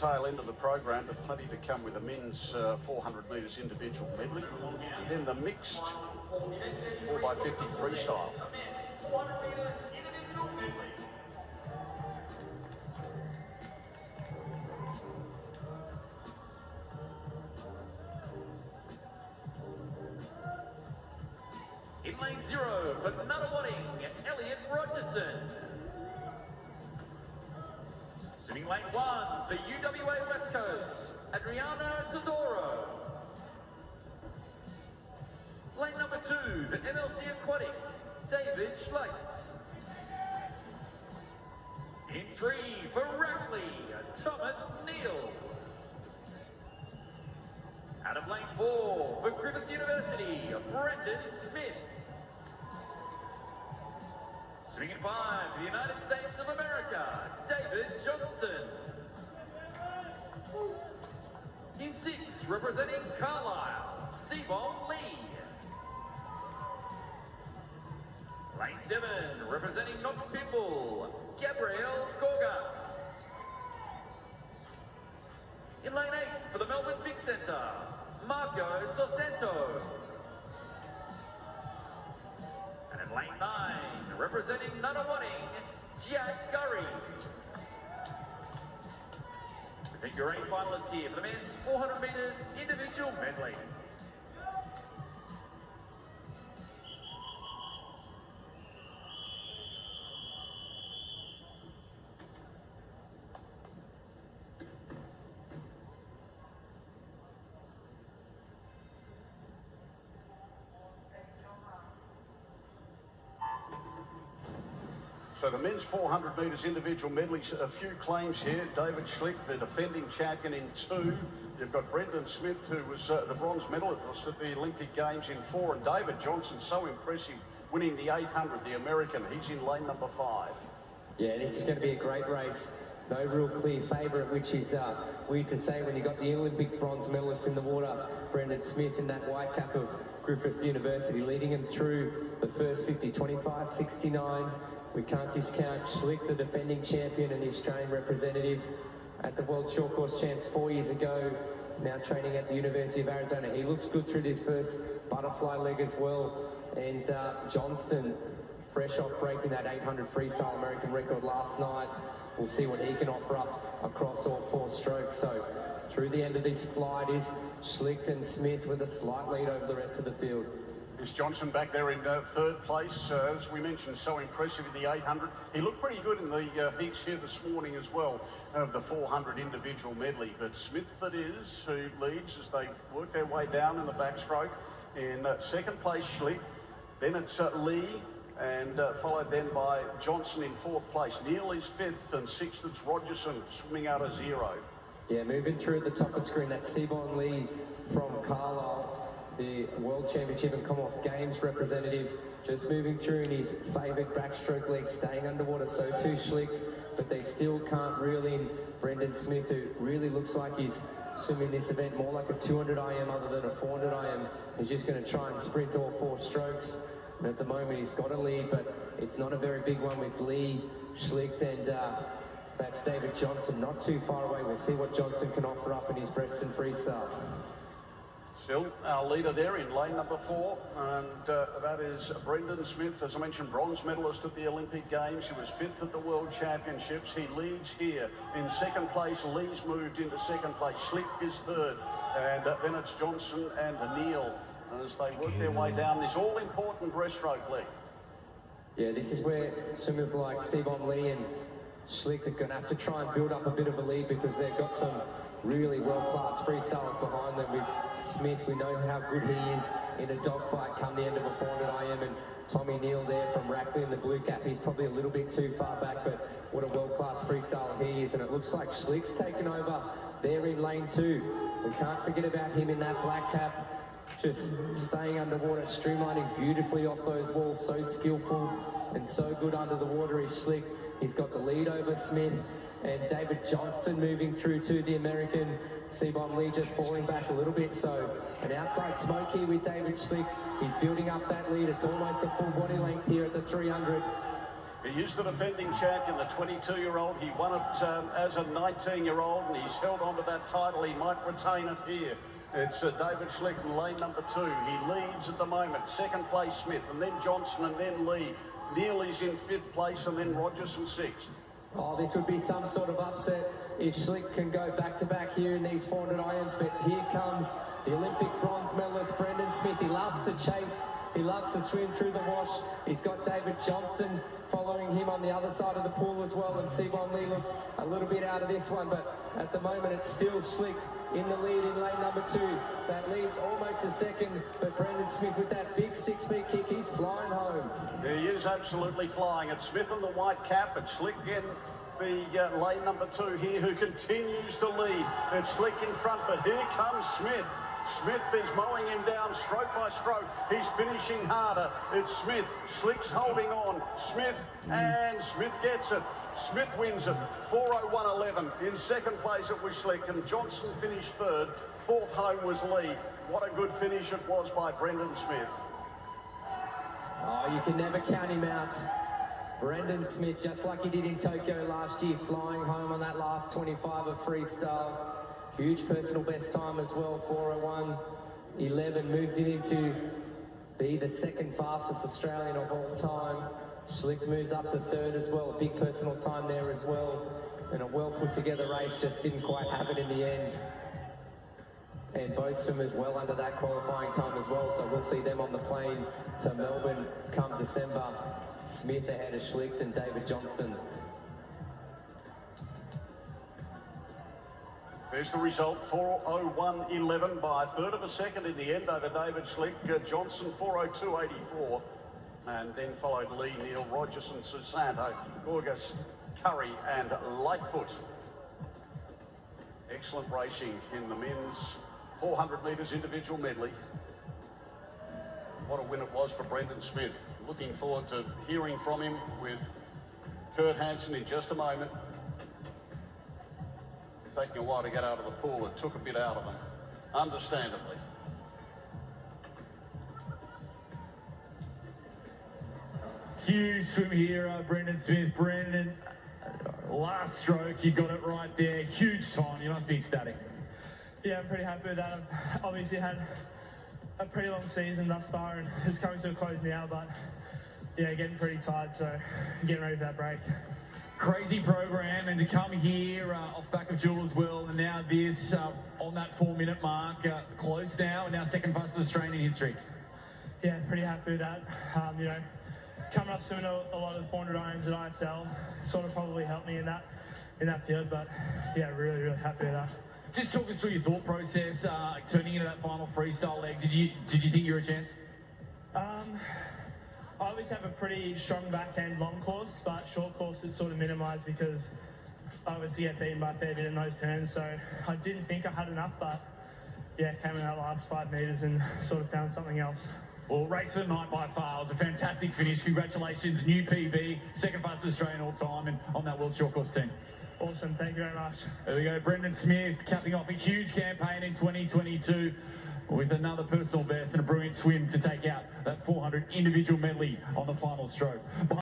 Tail end of the program, but plenty to come with the men's 400 metres individual medley, and then the mixed 4x50 freestyle. In lane 0 for Nunawading, Elliot Rogerson. Sitting lane 1 for UWA West Coast, Adriana Todoro. Lane number 2 for MLC Aquatic, David Schleitz. In 3 for Rackley, Thomas Neal. Out of lane 4 for Griffith University, Brendan Smith. Swinging 5 for the United States of America, David Johnston. In 6, representing Carlisle, Sebon Lee. Lane 7, representing Knox Pitbull, Gabriel Gorgas. In lane 8 for the Melbourne Big Centre, Marco Sosanto. And in lane 9, representing Nunawading, Jack Gurry. Present your 8 finalists here for the men's 400 metres individual medley. So the men's 400 metres individual medley, a few claims here. David Schlick, the defending champion in 2. You've got Brendan Smith, who was the bronze medalist at the Olympic Games in 4. And David Johnson, so impressive, winning the 800, the American. He's in lane number 5. Yeah, this is going to be a great race. No real clear favourite, which is weird to say when you got the Olympic bronze medalist in the water, Brendan Smith, in that white cap of Griffith University, leading him through the first 50, 25, 69. We can't discount Schlick, the defending champion and the Australian representative at the World Short Course Champs 4 years ago, now training at the University of Arizona. He looks good through this first butterfly leg as well. And Johnston, fresh off breaking that 800 freestyle American record last night. We'll see what he can offer up across all 4 strokes. So through the end of this flight is Schlick and Smith with a slight lead over the rest of the field. Is Johnson back there in 3rd place, as we mentioned, so impressive in the 800. He looked pretty good in the heats here this morning as well, of the 400 individual medley. But Smith, that is, who leads as they work their way down in the backstroke. In 2nd place, Schlick. Then it's Lee, and followed then by Johnson in 4th place. Neal is 5th, and 6th it's Rogerson, swimming out of 0. Yeah, moving through at the top of the screen, that's Sebon Lee from Carlisle, the World Championship and Commonwealth Games representative, just moving through in his favourite backstroke leg, staying underwater, so too Schlick, but they still can't reel in Brendan Smith, who really looks like he's swimming this event more like a 200 IM other than a 400 IM. He's just going to try and sprint all 4 strokes, and at the moment he's got a lead, but it's not a very big one with Lee, Schlick, and that's David Johnson, not too far away. We'll see what Johnson can offer up in his Preston freestyle. Still our leader there in lane number 4, and that is Brendan Smith, as I mentioned, bronze medalist at the Olympic Games. He was 5th at the World Championships. He leads here. In 2nd place, Lee's moved into 2nd place. Schlick is 3rd, and then it's Johnson and Neal as they work their way down this all-important breaststroke leg. Yeah, this is where swimmers like Sebon Lee and Schlick are going to have to try and build up a bit of a lead, because they've got some really world-class freestylers behind them. With Smith, we know how good he is in a dogfight come the end of a 400 IM, and Tommy Neal there from Rackley in the blue cap, he's probably a little bit too far back, but what a world-class freestyler he is. And it looks like Schlick's taken over there in lane 2. We can't forget about him in that black cap, just staying underwater, streamlining beautifully off those walls, so skillful and so good under the water is Schlick. He's got the lead over Smith, and David Johnston moving through to the American. Sebon Lee just falling back a little bit, so an outside smoke here with David Schlick. He's building up that lead. It's almost a full body length here at the 300. He is the defending champion, the 22-year-old. He won it as a 19-year-old, and he's held on to that title. He might retain it here. It's David Schlick in lane number 2. He leads at the moment. Second place, Smith, and then Johnson, and then Lee. Neil is in 5th place, and then Rogers in 6th. Oh, this would be some sort of upset if Schlick can go back-to-back here in these 400 IMs, but here comes the Olympic bronze medalist Brendan Smith. He loves to chase, he loves to swim through the wash. He's got David Johnson following him on the other side of the pool as well, and Sebon Lee looks a little bit out of this one, but at the moment it's still Schlick in the lead in lane number 2. That leaves almost a second, but Brendan Smith with that big 6-speed kick, he's flying home. He is absolutely flying. It's Smith in the white cap, but Schlick in the lane number 2 here, who continues to lead. It's Schlick in front, but here comes Smith. Smith is mowing him down stroke by stroke. He's finishing harder. It's Smith. Schlick's holding on. Smith, and Smith gets it. Smith wins it. 4:01.11. In second place it was Schlick, and Johnson finished 3rd. 4th home was Lee. What a good finish it was by Brendan Smith. Oh, you can never count him out. Brendan Smith, just like he did in Tokyo last year, flying home on that last 25 of freestyle. Huge personal best time as well, 4:01.11, moves him into be the 2nd fastest Australian of all time. Schlick moves up to 3rd as well, a big personal time there as well. And a well put together race, just didn't quite have it in the end. And both swimmers well under that qualifying time as well, so we'll see them on the plane to Melbourne come December. Smith ahead of Schlick and David Johnston. There's the result, 4:01.11 by a 1/3 of a second in the end over David Schlick. Johnson 4:02.84, and then followed Lee, Neil, Rogerson, Susanto, Gorgas, Curry and Lightfoot. Excellent racing in the men's 400 metres individual medley. What a win it was for Brendan Smith. Looking forward to hearing from him with Kurt Hansen in just a moment. Taking a while to get out of the pool, it took a bit out of him, understandably. Huge swim here, Brendan Smith. Brendan, last stroke, you got it right there. Huge time, you must be ecstatic. Yeah, I'm pretty happy with that. I've obviously had a pretty long season thus far, and it's coming to a close now, but yeah, getting pretty tired, so getting ready for that break. Crazy program, and to come here off back of Jewel as well, and now this on that 4-minute mark, close now, and now 2nd fastest Australian in history. Yeah, pretty happy with that. You know, coming up swimming a lot of the 400 irons at ISL sort of probably helped me in that field, but yeah, really happy with that. Just talk us through your thought process, turning into that final freestyle leg. Did you think you were a chance? I always have a pretty strong backhand long course, but short course is sort of minimised because I obviously get beaten by a fair bit in those turns, so I didn't think I had enough, but yeah, came in that last 5 metres and sort of found something else. Well, race of the night by far. It was a fantastic finish. Congratulations, new PB, 2nd fastest Australian all time, and on that World Short Course team. Awesome, thank you very much. There we go, Brendan Smith capping off a huge campaign in 2022 with another personal best and a brilliant swim to take out that 400 individual medley on the final stroke.